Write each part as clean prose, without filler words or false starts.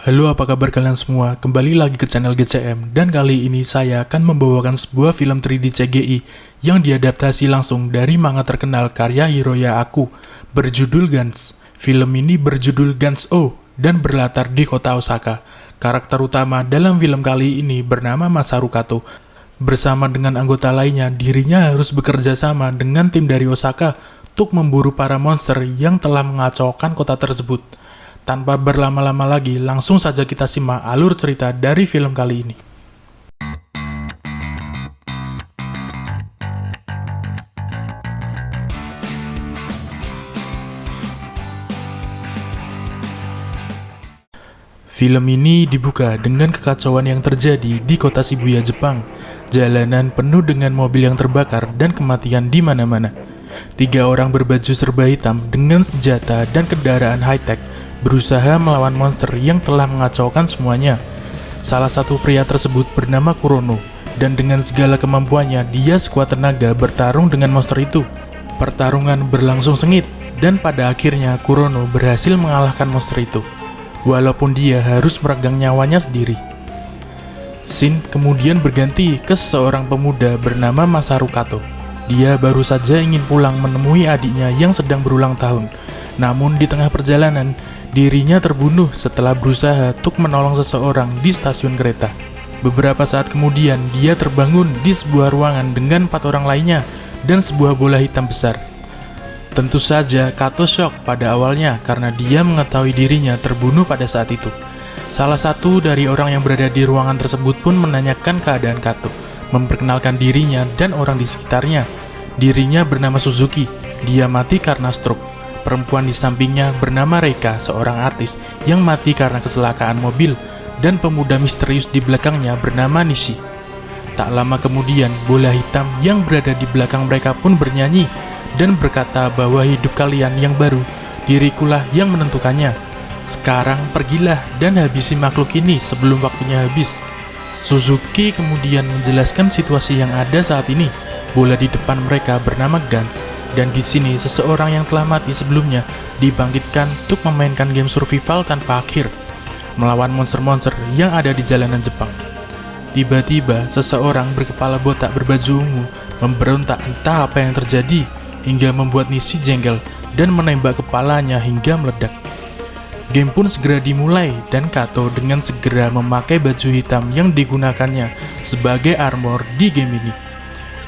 Halo, apa kabar kalian semua? Kembali lagi ke channel GCM, dan kali ini saya akan membawakan sebuah film 3D CGI yang diadaptasi langsung dari manga terkenal karya Hiroya Aku, berjudul Gantz. Film ini berjudul Gantz O dan berlatar di kota Osaka. Karakter utama dalam film kali ini bernama Masaru Kato. Bersama dengan anggota lainnya, dirinya harus bekerja sama dengan tim dari Osaka untuk memburu para monster yang telah mengacaukan kota tersebut. Tanpa berlama-lama lagi, langsung saja kita simak alur cerita dari film kali ini. Film ini dibuka dengan kekacauan yang terjadi di kota Shibuya, Jepang. Jalanan penuh dengan mobil yang terbakar dan kematian di mana-mana. 3 orang berbaju serba hitam dengan senjata dan kendaraan high-tech berusaha melawan monster yang telah mengacaukan semuanya. Salah satu pria tersebut bernama Kurono, dan dengan segala kemampuannya dia sekuat tenaga bertarung dengan monster itu. Pertarungan berlangsung sengit, dan pada akhirnya Kurono berhasil mengalahkan monster itu, walaupun dia harus meregang nyawanya sendiri. Scene kemudian berganti ke seorang pemuda bernama Masaru Kato. Dia baru saja ingin pulang menemui adiknya yang sedang berulang tahun. Namun di tengah perjalanan, dirinya terbunuh setelah berusaha untuk menolong seseorang di stasiun kereta. Beberapa saat kemudian, dia terbangun di sebuah ruangan dengan 4 orang lainnya dan sebuah bola hitam besar. Tentu saja, Kato shock pada awalnya karena dia mengetahui dirinya terbunuh pada saat itu. Salah satu dari orang yang berada di ruangan tersebut pun menanyakan keadaan Kato, memperkenalkan dirinya dan orang di sekitarnya. Dirinya bernama Suzuki, dia mati karena stroke. Perempuan di sampingnya bernama Reika, seorang artis yang mati karena kecelakaan mobil, dan pemuda misterius di belakangnya bernama Nishi. Tak lama kemudian, bola hitam yang berada di belakang mereka pun bernyanyi dan berkata bahwa hidup kalian yang baru, dirikulah yang menentukannya. Sekarang pergilah dan habisi makhluk ini sebelum waktunya habis. Suzuki kemudian menjelaskan situasi yang ada saat ini. Bola di depan mereka bernama Gantz. Dan di sini seseorang yang telah mati sebelumnya dibangkitkan untuk memainkan game survival tanpa akhir, melawan monster-monster yang ada di jalanan Jepang. Tiba-tiba seseorang berkepala botak berbaju ungu memberontak entah apa yang terjadi, hingga membuat Nishi jengkel dan menembak kepalanya hingga meledak. Game pun segera dimulai dan Kato dengan segera memakai baju hitam yang digunakannya sebagai armor di game ini.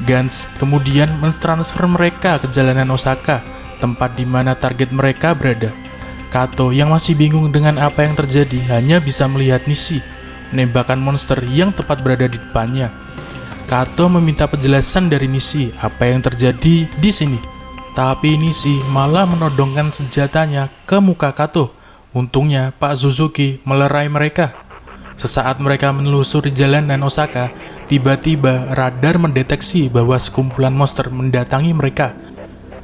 Gantz kemudian mentransfer mereka ke jalanan Osaka, tempat di mana target mereka berada. Kato yang masih bingung dengan apa yang terjadi hanya bisa melihat Nishi menembakkan monster yang tepat berada di depannya. Kato meminta penjelasan dari Nishi apa yang terjadi di sini, tapi Nishi malah menodongkan senjatanya ke muka Kato. Untungnya Pak Suzuki melerai mereka. Sesaat mereka menelusuri jalanan Osaka, tiba-tiba radar mendeteksi bahwa sekumpulan monster mendatangi mereka.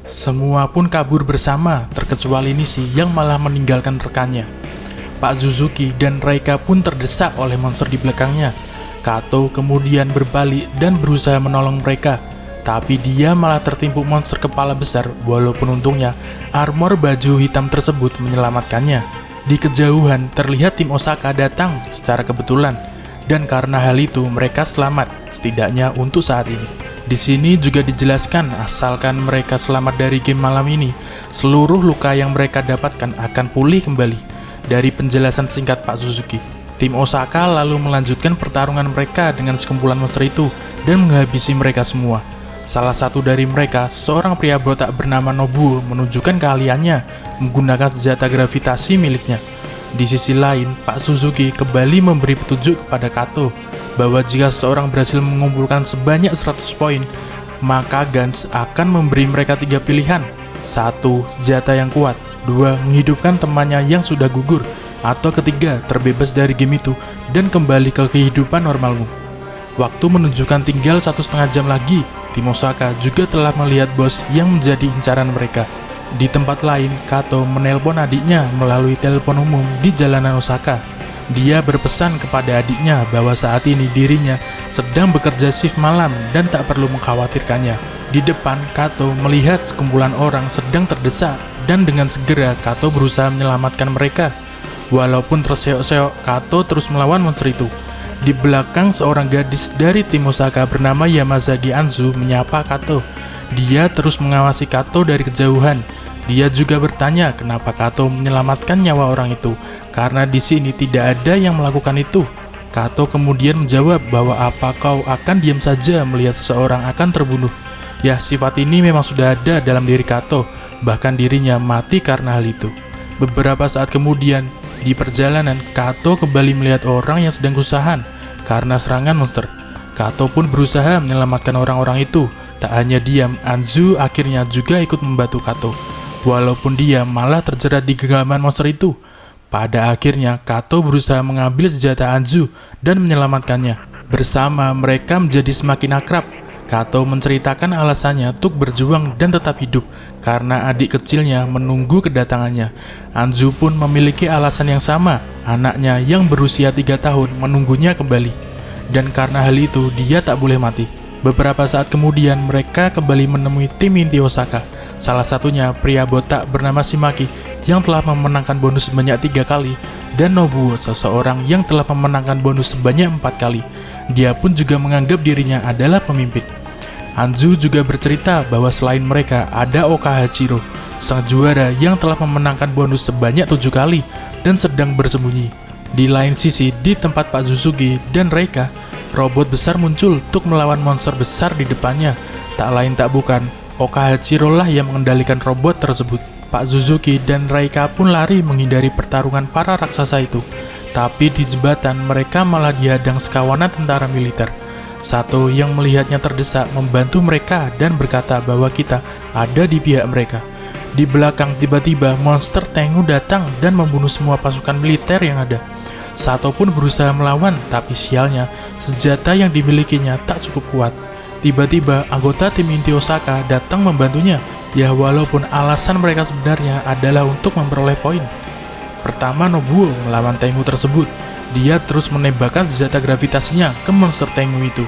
Semua pun kabur bersama, terkecuali Nishi yang malah meninggalkan rekannya. Pak Suzuki dan Reika pun terdesak oleh monster di belakangnya. Kato kemudian berbalik dan berusaha menolong mereka, tapi dia malah tertimpuk monster kepala besar, walaupun untungnya armor baju hitam tersebut menyelamatkannya. Di kejauhan terlihat tim Osaka datang secara kebetulan, dan karena hal itu mereka selamat, setidaknya untuk saat ini. Di sini juga dijelaskan asalkan mereka selamat dari game malam ini, seluruh luka yang mereka dapatkan akan pulih kembali. Dari penjelasan singkat Pak Suzuki, tim Osaka lalu melanjutkan pertarungan mereka dengan sekumpulan monster itu dan menghabisi mereka semua. Salah satu dari mereka, seorang pria botak bernama Nobuo, menunjukkan keahliannya menggunakan senjata gravitasi miliknya. Di sisi lain, Pak Suzuki kembali memberi petunjuk kepada Kato bahwa jika seseorang berhasil mengumpulkan sebanyak 100 poin, maka Gantz akan memberi mereka 3 pilihan. 1. Senjata yang kuat. 2. Menghidupkan temannya yang sudah gugur. Atau ketiga, terbebas dari game itu dan kembali ke kehidupan normalmu. Waktu menunjukkan tinggal 1,5 jam lagi. Tim Osaka juga telah melihat bos yang menjadi incaran mereka. Di tempat lain, Kato menelpon adiknya melalui telepon umum di jalanan Osaka. Dia berpesan kepada adiknya bahwa saat ini dirinya sedang bekerja shift malam dan tak perlu mengkhawatirkannya. Di depan, Kato melihat sekumpulan orang sedang terdesak dan dengan segera Kato berusaha menyelamatkan mereka. Walaupun terseok-seok, Kato terus melawan monster itu. Di belakang, seorang gadis dari tim Osaka bernama Yamazaki Anzu menyapa Kato. Dia terus mengawasi Kato dari kejauhan. Dia juga bertanya kenapa Kato menyelamatkan nyawa orang itu, karena di sini tidak ada yang melakukan itu. Kato kemudian menjawab bahwa apa kau akan diam saja melihat seseorang akan terbunuh. Ya, sifat ini memang sudah ada dalam diri Kato, bahkan dirinya mati karena hal itu. Beberapa saat kemudian, di perjalanan, Kato kembali melihat orang yang sedang kesusahan karena serangan monster. Kato pun berusaha menyelamatkan orang-orang itu. Tak hanya diam, Anzu akhirnya juga ikut membantu Kato. Walaupun dia malah terjerat di genggaman monster itu. Pada akhirnya, Kato berusaha mengambil senjata Anzu dan menyelamatkannya. Bersama, mereka menjadi semakin akrab. Kato menceritakan alasannya untuk berjuang dan tetap hidup karena adik kecilnya menunggu kedatangannya. Anzu pun memiliki alasan yang sama, anaknya yang berusia 3 tahun menunggunya kembali. Dan karena hal itu, dia tak boleh mati. Beberapa saat kemudian, mereka kembali menemui tim inti Osaka. Salah satunya pria botak bernama Shimaki yang telah memenangkan bonus sebanyak 3 kali, dan Nobuo, seseorang yang telah memenangkan bonus sebanyak 4 kali. Dia pun juga menganggap dirinya adalah pemimpin. Anzu juga bercerita bahwa selain mereka ada Okahachiro, sang juara yang telah memenangkan bonus sebanyak 7 kali dan sedang bersembunyi. Di lain sisi, di tempat Pak Suzuki dan Reika, robot besar muncul untuk melawan monster besar di depannya. Tak lain tak bukan, Okahachiro lah yang mengendalikan robot tersebut. Pak Suzuki dan Reika pun lari menghindari pertarungan para raksasa itu. Tapi di jembatan, mereka malah dihadang sekawanan tentara militer. Sato yang melihatnya terdesak membantu mereka dan berkata bahwa kita ada di pihak mereka. Di belakang, tiba-tiba monster Tengu datang dan membunuh semua pasukan militer yang ada. Sato pun berusaha melawan, tapi sialnya, senjata yang dimilikinya tak cukup kuat. Tiba-tiba, anggota tim inti Osaka datang membantunya. Ya, walaupun alasan mereka sebenarnya adalah untuk memperoleh poin. Pertama, Nobuo melawan Tengu tersebut. Dia terus menembakkan senjata gravitasinya ke monster Tengu itu.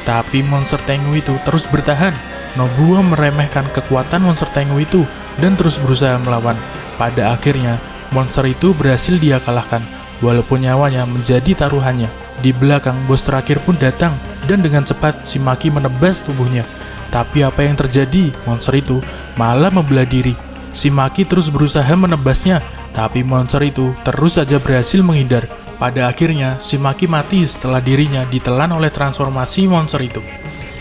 Tapi monster Tengu itu terus bertahan. Nobuo meremehkan kekuatan monster Tengu itu dan terus berusaha melawan. Pada akhirnya, monster itu berhasil dia kalahkan, walaupun nyawanya menjadi taruhannya. Di belakang, bos terakhir pun datang, dan dengan cepat Shimaki menebas tubuhnya. Tapi apa yang terjadi? Monster itu malah membelah diri. Shimaki terus berusaha menebasnya, tapi monster itu terus saja berhasil menghindar. Pada akhirnya, Shimaki mati setelah dirinya ditelan oleh transformasi monster itu.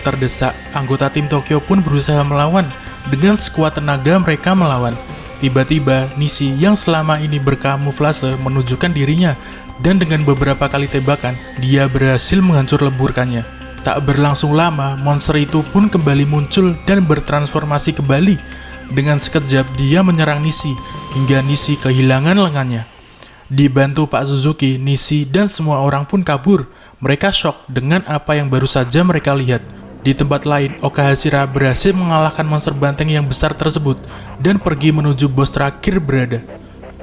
Terdesak, anggota tim Tokyo pun berusaha melawan. Dengan sekuat tenaga mereka melawan. Tiba-tiba, Nishi yang selama ini berkamuflase menunjukkan dirinya, dan dengan beberapa kali tembakan, dia berhasil menghancur leburkannya. Tak berlangsung lama, monster itu pun kembali muncul dan bertransformasi kembali. Dengan sekejap, dia menyerang Nishi, hingga Nishi kehilangan lengannya. Dibantu Pak Suzuki, Nishi dan semua orang pun kabur. Mereka shock dengan apa yang baru saja mereka lihat. Di tempat lain, Okahashira berhasil mengalahkan monster banteng yang besar tersebut dan pergi menuju bos terakhir berada.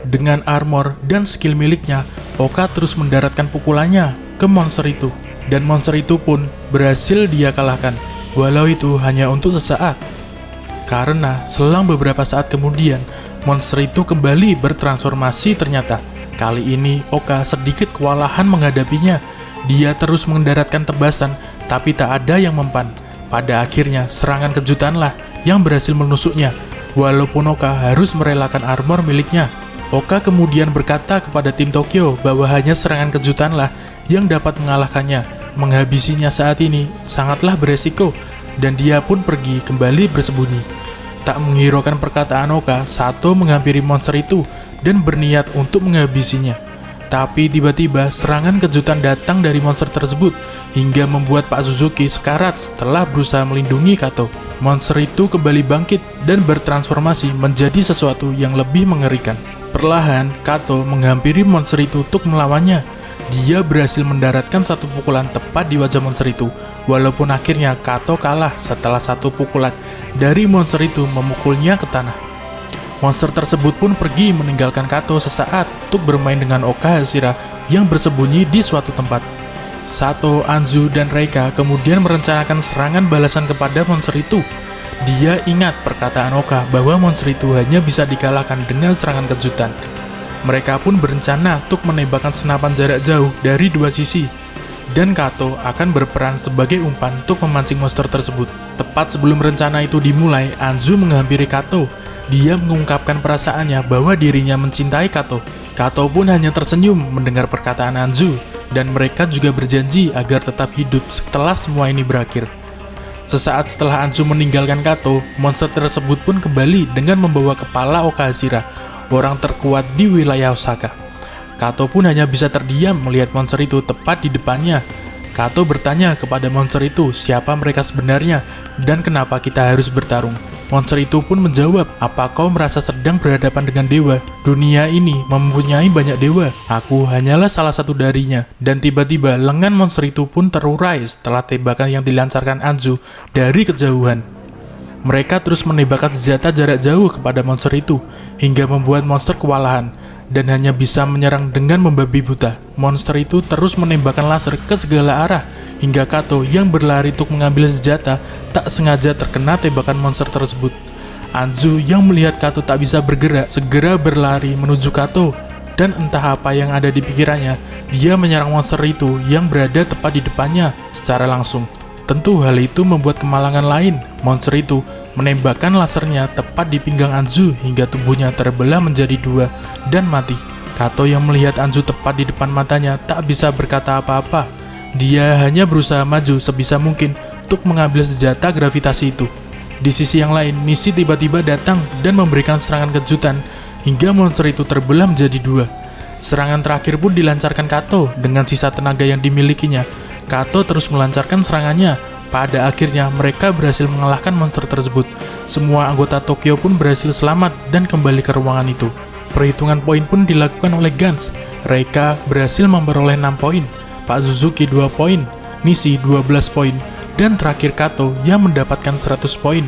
Dengan armor dan skill miliknya, Oka terus mendaratkan pukulannya ke monster itu. Dan monster itu pun berhasil dia kalahkan, walau itu hanya untuk sesaat. Karena selang beberapa saat kemudian, monster itu kembali bertransformasi ternyata. Kali ini, Oka sedikit kewalahan menghadapinya. Dia terus mendaratkan tebasan, tapi tak ada yang mempan. Pada akhirnya, serangan kejutanlah yang berhasil menusuknya. Walaupun Oka harus merelakan armor miliknya. Oka kemudian berkata kepada tim Tokyo bahwa hanya serangan kejutanlah yang dapat mengalahkannya. Menghabisinya saat ini sangatlah beresiko, dan dia pun pergi kembali bersembunyi. Tak menghiraukan perkataan Oka, Sato menghampiri monster itu dan berniat untuk menghabisinya. Tapi tiba-tiba serangan kejutan datang dari monster tersebut hingga membuat Pak Suzuki sekarat setelah berusaha melindungi Kato. Monster itu kembali bangkit dan bertransformasi menjadi sesuatu yang lebih mengerikan. Perlahan, Kato menghampiri monster itu untuk melawannya. Dia berhasil mendaratkan satu pukulan tepat di wajah monster itu, walaupun akhirnya Kato kalah setelah satu pukulan dari monster itu memukulnya ke tanah. Monster tersebut pun pergi meninggalkan Kato sesaat untuk bermain dengan Okahashira yang bersembunyi di suatu tempat. Sato, Anzu, dan Reika kemudian merencanakan serangan balasan kepada monster itu. Dia ingat perkataan Oka bahwa monster itu hanya bisa dikalahkan dengan serangan kejutan. Mereka pun berencana untuk menembakkan senapan jarak jauh dari dua sisi, dan Kato akan berperan sebagai umpan untuk memancing monster tersebut. Tepat sebelum rencana itu dimulai, Anzu menghampiri Kato. Dia mengungkapkan perasaannya bahwa dirinya mencintai Kato. Kato pun hanya tersenyum mendengar perkataan Anzu, dan mereka juga berjanji agar tetap hidup setelah semua ini berakhir. Sesaat setelah Anzu meninggalkan Kato, monster tersebut pun kembali dengan membawa kepala Okahashira, orang terkuat di wilayah Osaka. Kato pun hanya bisa terdiam melihat monster itu tepat di depannya. Kato bertanya kepada monster itu siapa mereka sebenarnya dan kenapa kita harus bertarung. Monster itu pun menjawab, apa kau merasa sedang berhadapan dengan dewa? Dunia ini mempunyai banyak dewa, aku hanyalah salah satu darinya. Dan tiba-tiba lengan monster itu pun terurai setelah tembakan yang dilancarkan Anzu dari kejauhan. Mereka terus menembakkan senjata jarak jauh kepada monster itu, hingga membuat monster kewalahan, dan hanya bisa menyerang dengan membabi buta. Monster itu terus menembakkan laser ke segala arah, hingga Kato yang berlari untuk mengambil senjata tak sengaja terkena tembakan monster tersebut. Anzu yang melihat Kato tak bisa bergerak, segera berlari menuju Kato, dan entah apa yang ada di pikirannya, dia menyerang monster itu yang berada tepat di depannya secara langsung. Tentu hal itu membuat kemalangan lain. Monster itu menembakkan lasernya tepat di pinggang Anzu hingga tubuhnya terbelah menjadi dua dan mati. Kato yang melihat Anzu tepat di depan matanya tak bisa berkata apa-apa. Dia hanya berusaha maju sebisa mungkin untuk mengambil senjata gravitasi itu. Di sisi yang lain, Nishi tiba-tiba datang dan memberikan serangan kejutan hingga monster itu terbelah menjadi dua. Serangan terakhir pun dilancarkan Kato dengan sisa tenaga yang dimilikinya. Kato terus melancarkan serangannya. Pada akhirnya mereka berhasil mengalahkan monster tersebut. Semua anggota Tokyo pun berhasil selamat dan kembali ke ruangan itu. Perhitungan poin pun dilakukan oleh Gans. Reika berhasil memperoleh 6 poin, Pak Suzuki 2 poin, Nishi 12 poin, dan terakhir Kato yang mendapatkan 100 poin.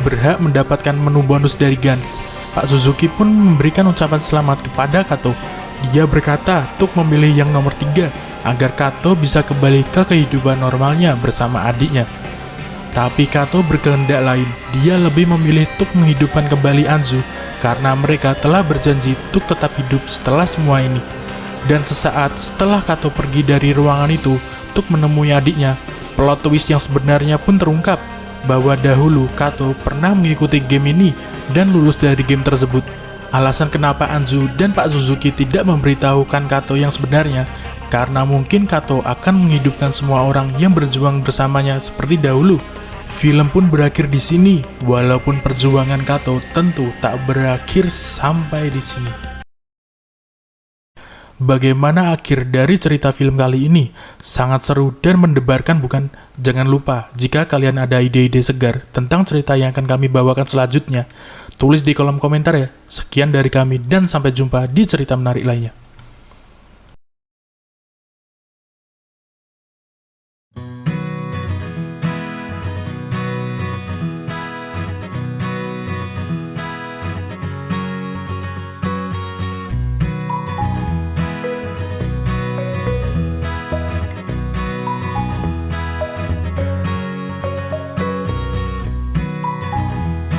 Berhak mendapatkan menu bonus dari Gans. Pak Suzuki pun memberikan ucapan selamat kepada Kato. Dia berkata untuk memilih yang nomor 3 agar Kato bisa kembali ke kehidupan normalnya bersama adiknya. Tapi Kato berkehendak lain. Dia lebih memilih untuk menghidupkan kembali Anzu karena mereka telah berjanji untuk tetap hidup setelah semua ini. Dan sesaat setelah Kato pergi dari ruangan itu untuk menemui adiknya, plot twist yang sebenarnya pun terungkap bahwa dahulu Kato pernah mengikuti game ini dan lulus dari game tersebut. Alasan kenapa Anzu dan Pak Suzuki tidak memberitahukan Kato yang sebenarnya karena mungkin Kato akan menghidupkan semua orang yang berjuang bersamanya seperti dahulu. Film pun berakhir di sini, walaupun perjuangan Kato tentu tak berakhir sampai di sini. Bagaimana akhir dari cerita film kali ini? Sangat seru dan mendebarkan bukan? Jangan lupa, jika kalian ada ide-ide segar tentang cerita yang akan kami bawakan selanjutnya, tulis di kolom komentar ya. Sekian dari kami dan sampai jumpa di cerita menarik lainnya.